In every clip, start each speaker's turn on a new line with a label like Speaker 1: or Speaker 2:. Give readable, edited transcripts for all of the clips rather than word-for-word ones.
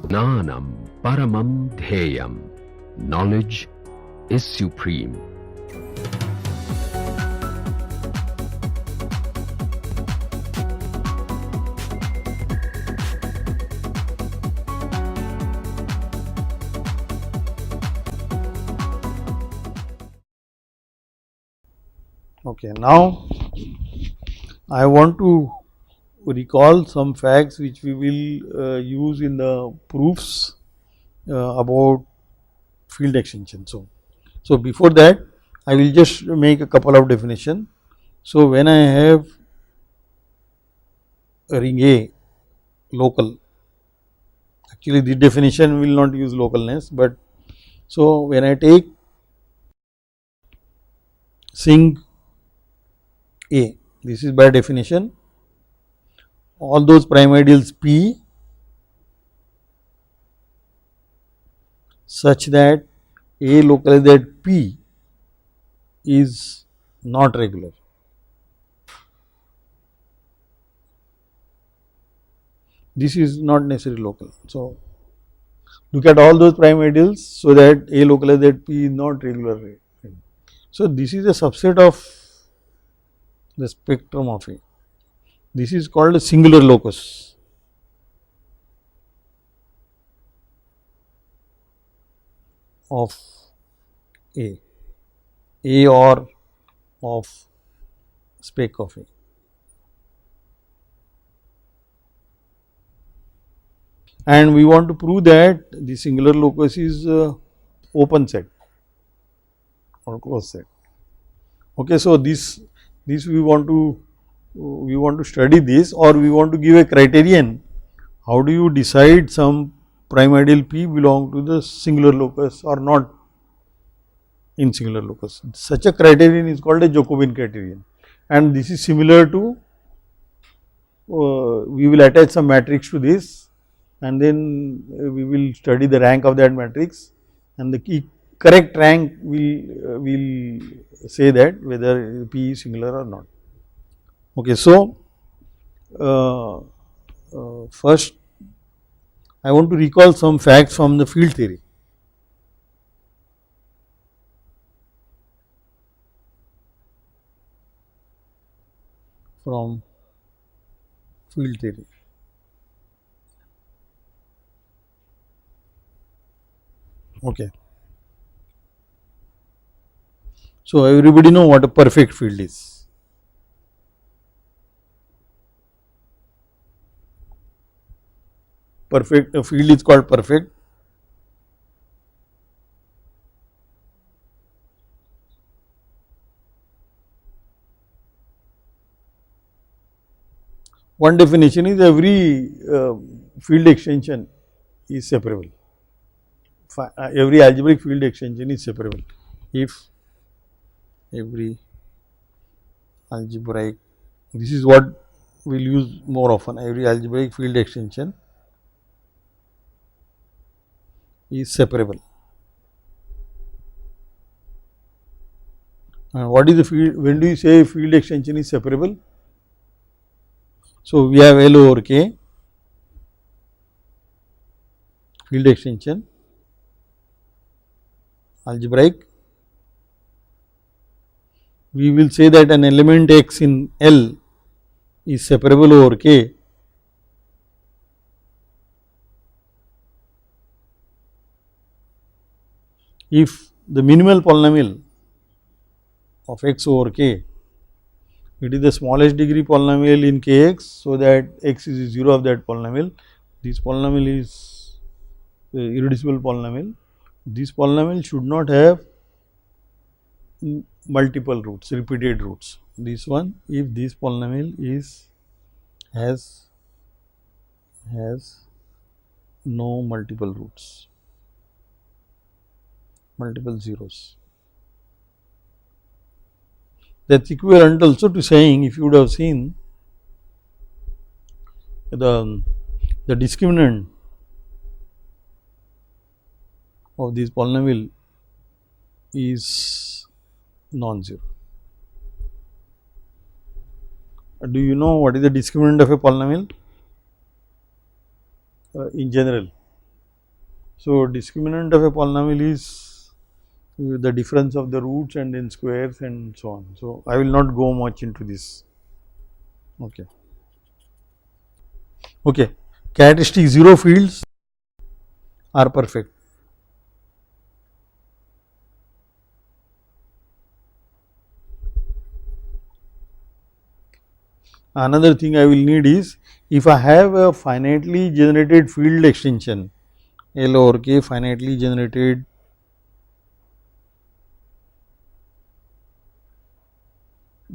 Speaker 1: Jnanam Paramam Dhyayam. Knowledge is supreme.
Speaker 2: Okay, now I want to recall some facts which we will use in the proofs about field extension. So before that, I will just make a couple of definition. So when I have a ring A local, actually the definition will not use localness, but so when I take sing A, this is by definition all those prime ideals P such that A localized P is not regular. This is not necessarily local. So look at all those prime ideals so that A localized P is not regular. So this is a subset of the spectrum of A. This is called a singular locus. Of A or of spec of A. And we want to prove that the singular locus is open set or closed set. Okay, so this we want to study this, or we want to give a criterion. How do you decide some prime ideal P belong to the singular locus or not in singular locus? Such a criterion is called a Jacobian criterion, and this is similar to we will attach some matrix to this, and then we will study the rank of that matrix, and the correct rank will say that whether P is singular or not. Okay, so first I want to recall some facts from the field theory. From field theory. Okay. So everybody know what a perfect field is. Perfect, a field is called perfect. One definition is every field extension is separable. Every algebraic field extension is separable. If every algebraic, this is what we will use more often, every algebraic field extension is separable. And what is the field? When do you say field extension is separable? So we have L over K field extension algebraic. We will say that an element X in L is separable over K if the minimal polynomial of X over K, it is the smallest degree polynomial in Kx, so that X is 0 of that polynomial. This polynomial is irreducible polynomial. This polynomial should not have multiple roots, repeated roots. This one, if this polynomial has no multiple roots, multiple zeros. That is equivalent also to saying, if you would have seen the discriminant of this polynomial is non-zero. Do you know what is the discriminant of a polynomial? in general. So, discriminant of a polynomial is the difference of the roots and then squares and so on. So, I will not go much into this. Okay. Okay. Characteristic 0 fields are perfect. Another thing I will need is, if I have a finitely generated field extension, L over K finitely generated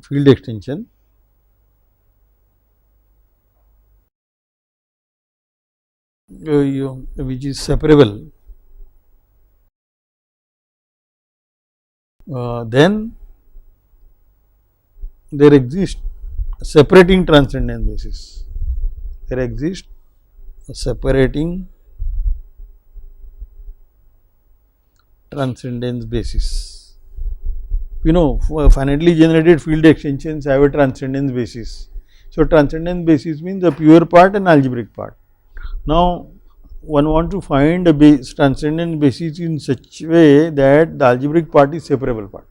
Speaker 2: field extension, which is separable, then there exists separating transcendence basis. There exists a separating transcendence basis. You know, finitely generated field extensions have a transcendence basis. So, transcendence basis means the pure part and algebraic part. Now, one want to find a transcendence basis in such a way that the algebraic part is separable part,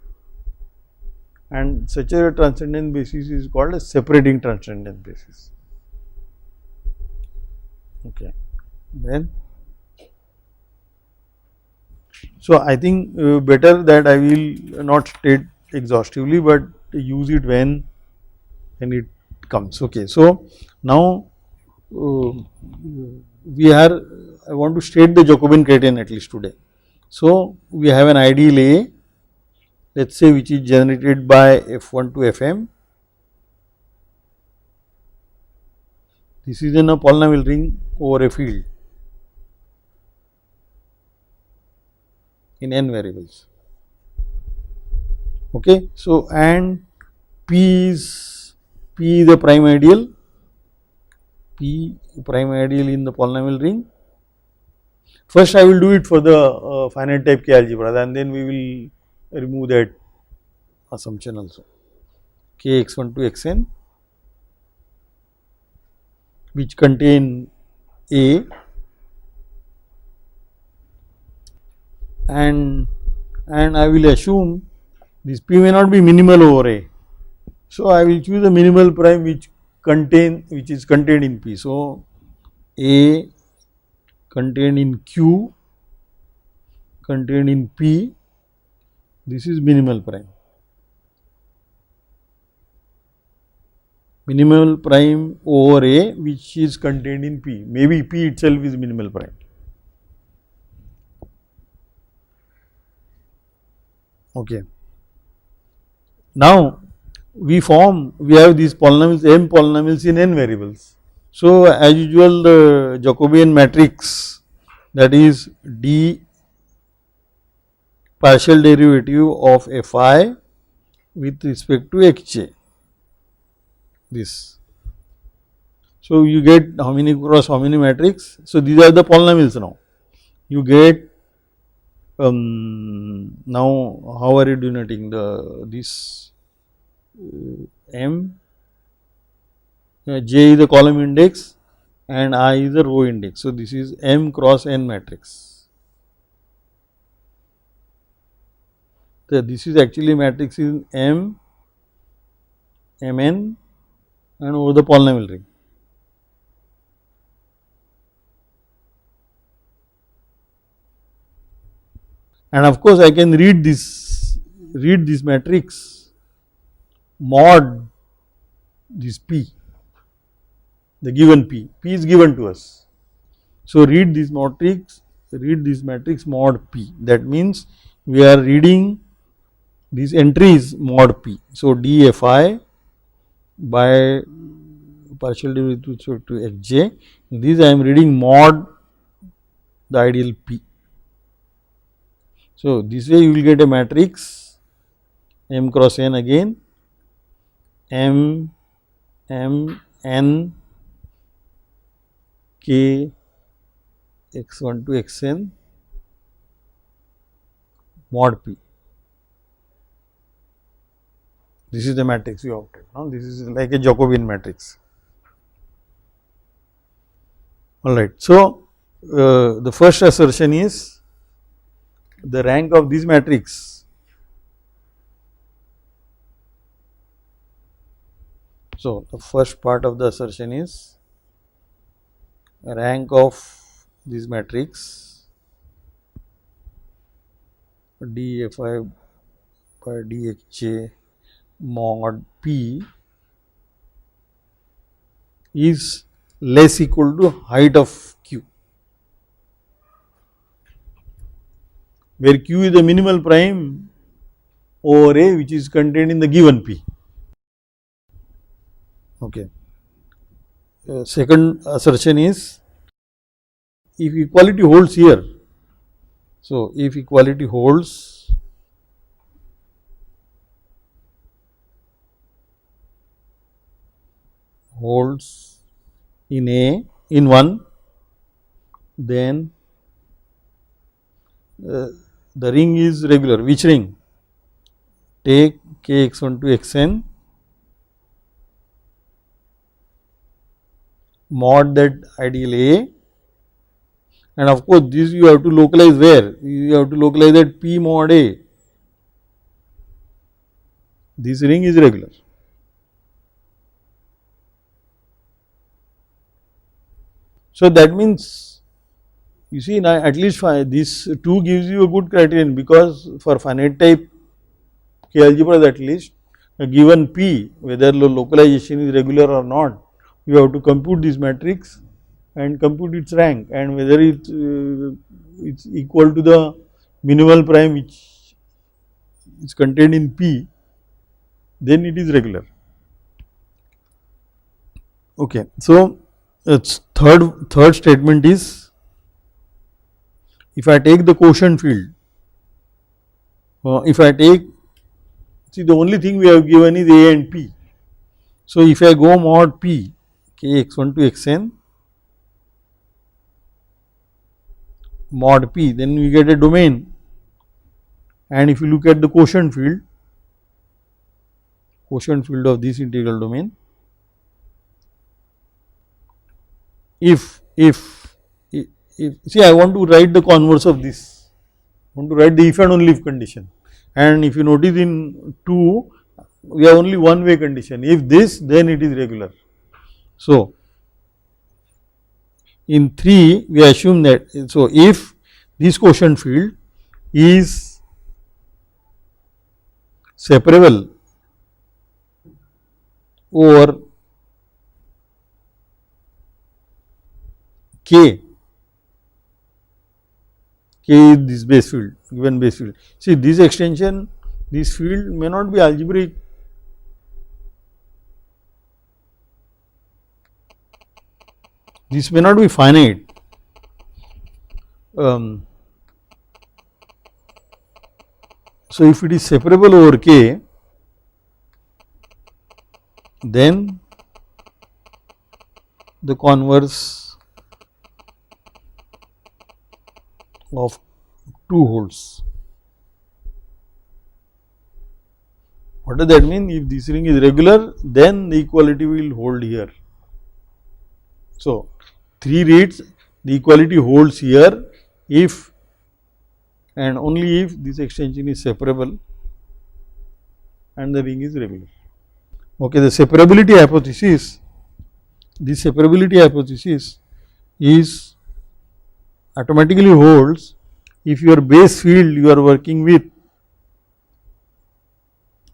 Speaker 2: and such a transcendence basis is called a separating transcendence basis. Okay. Then, so I think better that I will not state exhaustively, but use it when it comes. Okay. So, now I want to state the Jacobian criterion at least today. So, we have an ideal A, let us say, which is generated by F1 to Fm. This is in a polynomial ring over a field in n variables. Okay. So, and P is a prime ideal, P prime ideal in the polynomial ring. First, I will do it for the finite type K algebra, and then we will remove that assumption also. K x1 to xn, which contain A, and I will assume this P may not be minimal over A. So, I will choose a minimal prime which is contained in P. So, A contained in Q, contained in P, this is minimal prime. Minimal prime over A which is contained in P, maybe P itself is minimal prime. Okay. Now, we have these polynomials, m polynomials in n variables. So, as usual, the Jacobian matrix, that is d partial derivative of Fi with respect to xj, this. So, you get how many cross how many matrix. So, these are the polynomials now. You get now how are you denoting this m, j is the column index and I is the row index. So, this is m cross n matrix. So, this is actually matrix in m, mn and over the polynomial ring. And of course, I can read this matrix mod this P, the given P is given to us. So, read this matrix mod P, that means we are reading these entries mod P. So, dFi by partial derivative to xj, these I am reading mod the ideal P. So, this way you will get a matrix m cross n again, m n k x1 to xn mod P. This is the matrix you obtained. Now, this is like a Jacobian matrix. All right. So, the first assertion is the rank of this matrix. So, the first part of the assertion is rank of this matrix dfi by dxj mod p is less equal to height of Q, where Q is the minimal prime over A which is contained in the given P. Okay. Second assertion is if equality holds here. So, if equality holds in A in 1, then the ring is regular. Which ring? Take k x1 to xn mod that ideal A, and of course, this you have to localize where? You have to localize at P mod A. This ring is regular. So, that means you see now at least this 2 gives you a good criterion, because for finite type K algebras at least a given P, whether the localization is regular or not, you have to compute this matrix and compute its rank, and whether it is equal to the minimal prime which is contained in P, then it is regular. Okay. So, its third statement is, if I take the quotient field, if I take, see the only thing we have given is A and P. So, if I go mod P k x1 to xn mod P, then we get a domain, and if you look at the quotient field of this integral domain, if see I want to write the converse of this, I want to write the if and only if condition, and if you notice in 2 we have only one way condition, if this then it is regular. So, in 3 we assume that, so if this quotient field is separable over K is this base field, given base field. See this extension, this field may not be algebraic, this may not be finite. So, if it is separable over K, then the converse of 2 holds. What does that mean? If this ring is regular, then the equality will hold here. So, 3 reads the equality holds here if and only if this extension is separable and the ring is regular. Okay, the separability hypothesis, this separability hypothesis is automatically holds if your base field you are working with,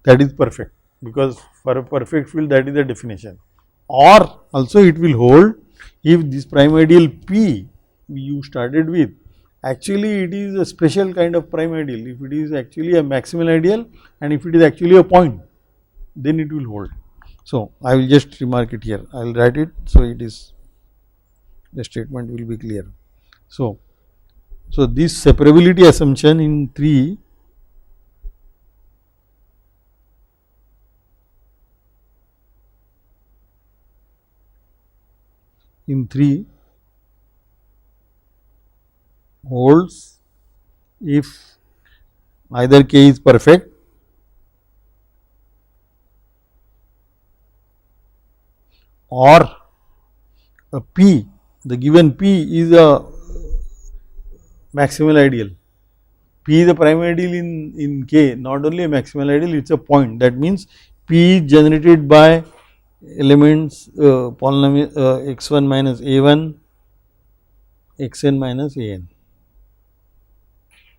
Speaker 2: that is perfect, because for a perfect field that is the definition, or also it will hold if this prime ideal P you started with, actually it is a special kind of prime ideal, if it is actually a maximal ideal and if it is actually a point, then it will hold. So, I will just remark it here, I will write it, so it is, the statement will be clear. So, this separability assumption in 3 holds if either K is perfect or a P, the given P is a maximal ideal. P is a prime ideal in K, not only a maximal ideal, it is a point. That means P is generated by elements polynomial x1 minus a1, xn minus an.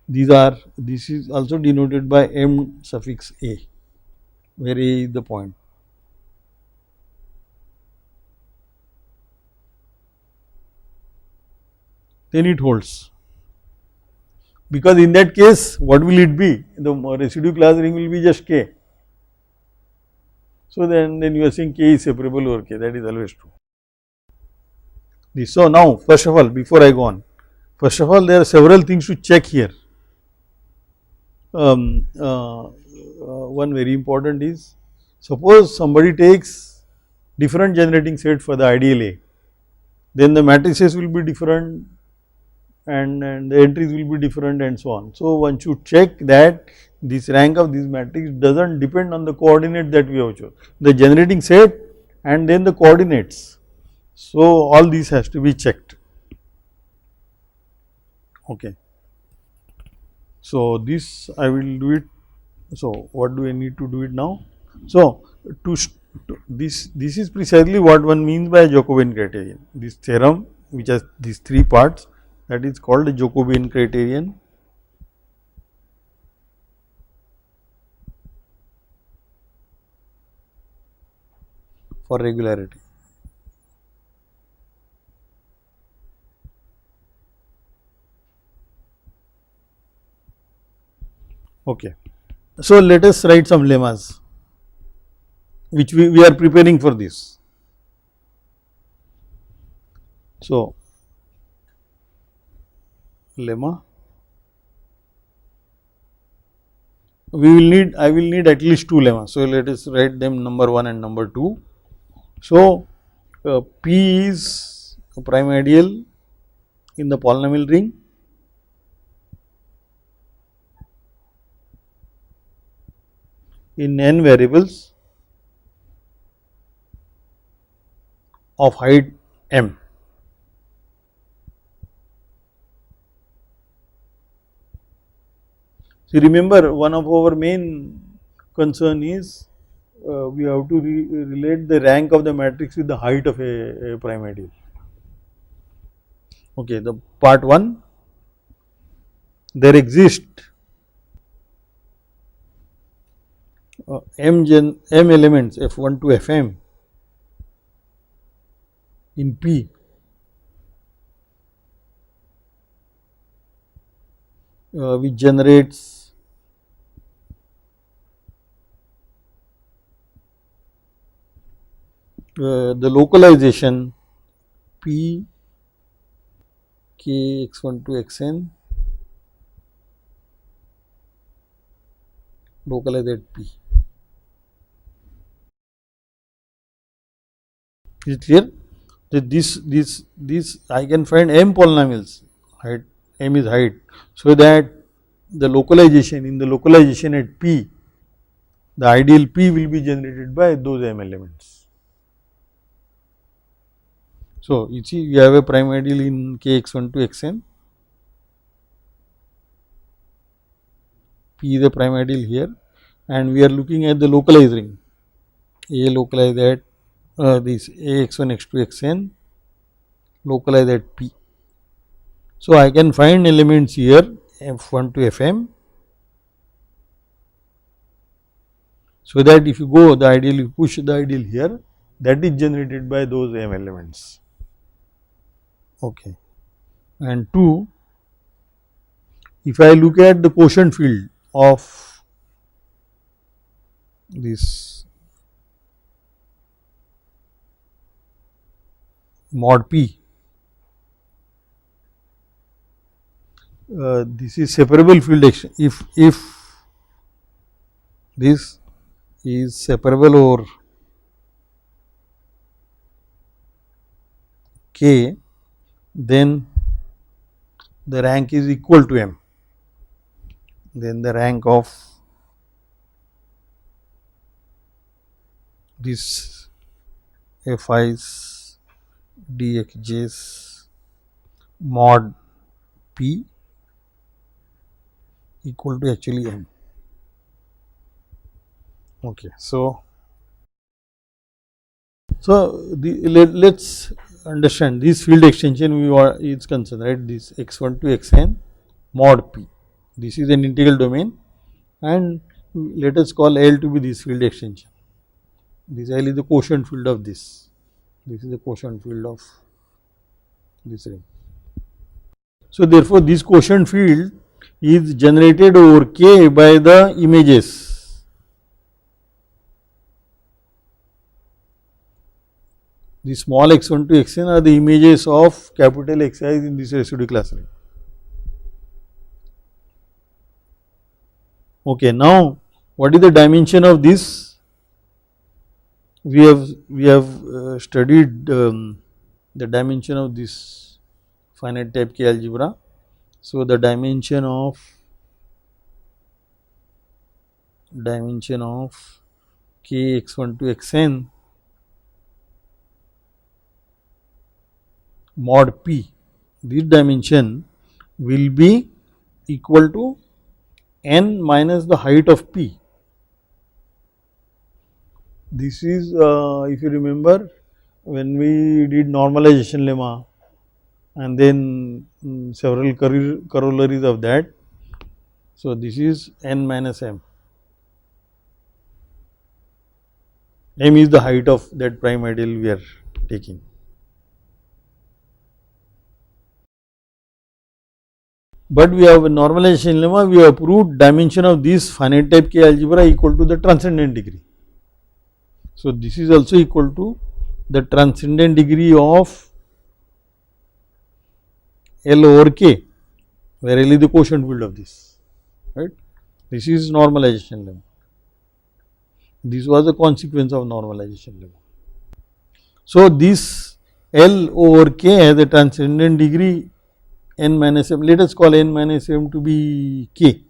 Speaker 2: This is also denoted by m suffix a, where a is the point. Then it holds, because in that case what will it be? The residue class ring will be just K. So then you are saying K is separable over K, that is always true. So now first of all, before I go on, first of all there are several things to check here. One very important is, suppose somebody takes different generating set for the ideal A, then the matrices will be different and the entries will be different and so on. So one should check that this rank of this matrix does not depend on the coordinate that we have chosen, the generating set and then the coordinates. So all these has to be checked. Okay. So this I will do it. So what do I need to do it now? So this is precisely what one means by Jacobian criterion. This theorem which has these three parts, that is called the Jacobian criterion. For regularity. Okay. So let us write some lemmas which we are preparing for this. So lemma, I will need at least two lemmas. So let us write them number 1 and number 2. So P is a prime ideal in the polynomial ring in n variables of height m. So remember, one of our main concern is we have to relate the rank of the matrix with the height of a prime ideal. Okay, the part 1, there exist m elements f1 to fm in P which generates the localization P k x1 to xn localized at P. Is it clear? That this I can find m polynomials, height m is height, so that the localization in the localization at P, the ideal P will be generated by those m elements. So you see we have a prime ideal in k x1 to xn, P is the prime ideal here, and we are looking at the localized ring, A localized at this A x1 x2 xn localized at P. So I can find elements here f1 to fm, so that if you go the ideal, you push the ideal here, that is generated by those m elements. Okay. And 2, if I look at the quotient field of this mod P, this is separable field action. If this is separable over K, then the rank is equal to m. Then the rank of this Fi's dxj's mod P equal to actually m. Okay, so let's understand this field extension we are is concerned, right? This x1 to xn mod p. This is an integral domain, and let us call L to be this field extension. This L is the quotient field of this. This is the quotient field of this ring. So therefore, this quotient field is generated over K by the images. The small x1 to xn are the images of capital Xi in this residue class ring. Okay, now what is the dimension of this? We have studied the dimension of this finite type K algebra. So the dimension of K x1 to xn mod p, this dimension will be equal to n minus the height of p. This is if you remember when we did normalization lemma and then several corollaries of that. So this is n minus m. M is the height of that prime ideal we are taking. But we have a normalization lemma, we have proved dimension of this finite type K algebra equal to the transcendent degree. So this is also equal to the transcendent degree of L over K, where L is the quotient field of this, right. This is normalization lemma. This was a consequence of normalization lemma. So this L over K has a transcendent degree n minus m. Let us call n minus m to be K.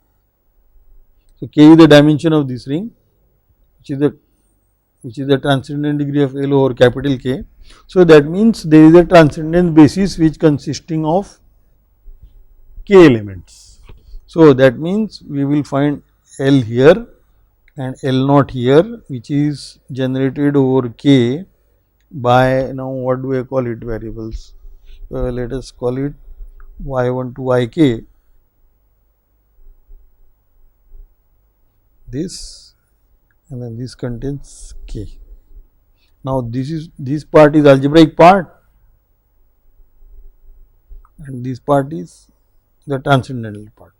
Speaker 2: So K is the dimension of this ring, which is the transcendent degree of L over capital K. So that means there is a transcendent basis which consisting of K elements. So that means we will find L here and L naught here, which is generated over K by, now what do I call it, variables. Let us call it y1 to yk, this, and then this contains k. Now this part is algebraic part and this part is the transcendental part.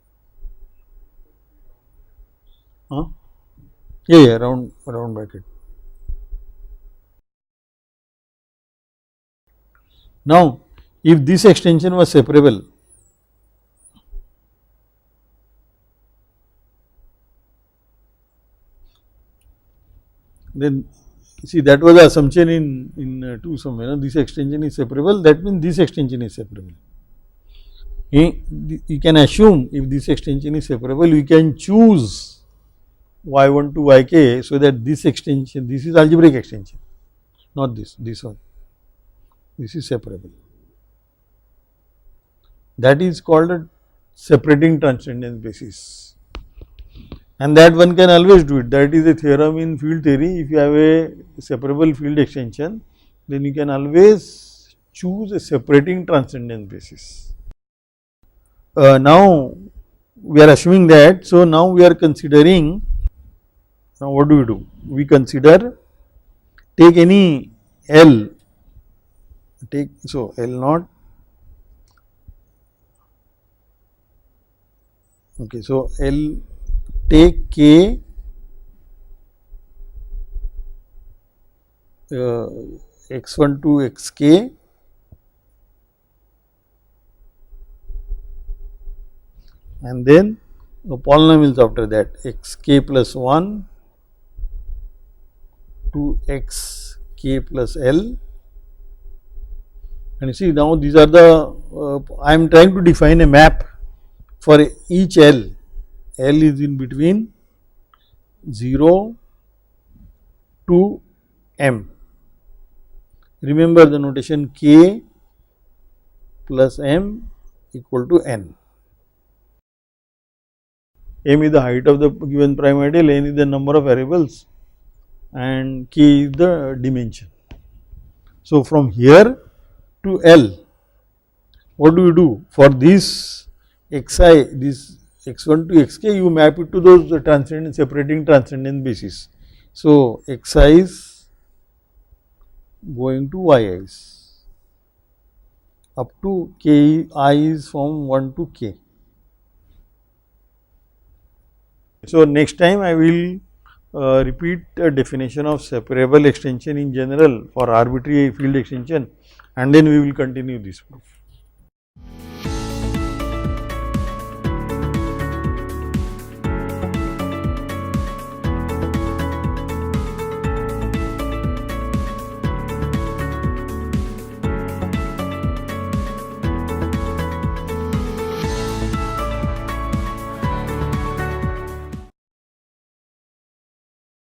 Speaker 2: Yeah, round bracket. Now if this extension was separable, then see that was the assumption in 2 somewhere, this extension is separable, that means this extension is separable. You can assume if this extension is separable, you can choose y1 to yk, so that this extension, this is algebraic extension, not this one, this is separable. That is called a separating transcendence basis, and that one can always do it. That is a theorem in field theory. If you have a separable field extension, then you can always choose a separating transcendence basis. Now we are assuming that. So now we are considering, now what do? We consider, take any L, take, so L naught, okay, so L, take K x1 to xk and then the polynomials after that, xk plus 1 to xk plus L, and you see now these are the, I am trying to define a map for each L. L is in between 0 to m. Remember the notation K plus m equal to n. m is the height of the given prime ideal, n is the number of variables, and k is the dimension. So, from here to L, what do you do? For this xi, this x1 to xk, you map it to those transcendent separating transcendent basis. So, xi is going to yi's up to k I is from 1 to k. So, next time I will repeat a definition of separable extension in general for arbitrary field extension, and then we will continue this proof.